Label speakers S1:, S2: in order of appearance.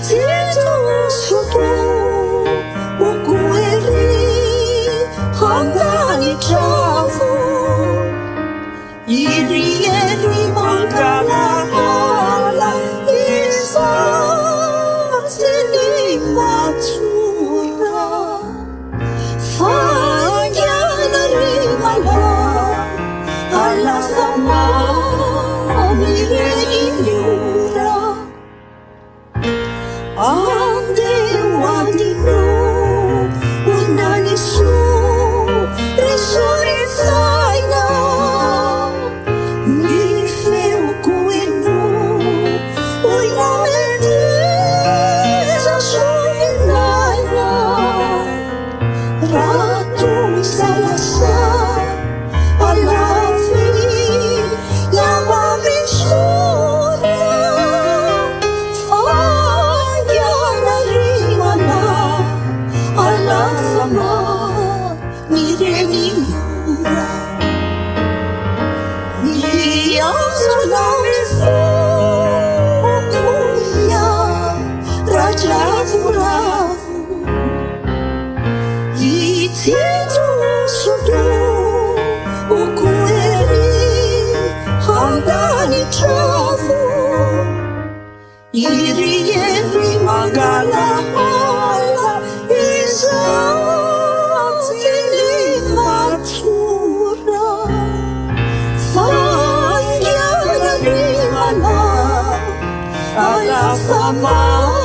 S1: 뒤져서도 오고에리 한간이 자고 이리에리 망가라 이사진이 맞추라 파야나리 말라 알라사마 미래니 유라 안돼와디로 운나니수 리소리 사이나 니페오 고에노 오이나메디 자소이나이나 라토 살라사 알라피 야마비소라 미래니 유라 미야솔라리소 오쿠야 라자부라부 이티조수도 오쿠에리 한간이 차고 이리에리 마갈라 알라 이사 Sama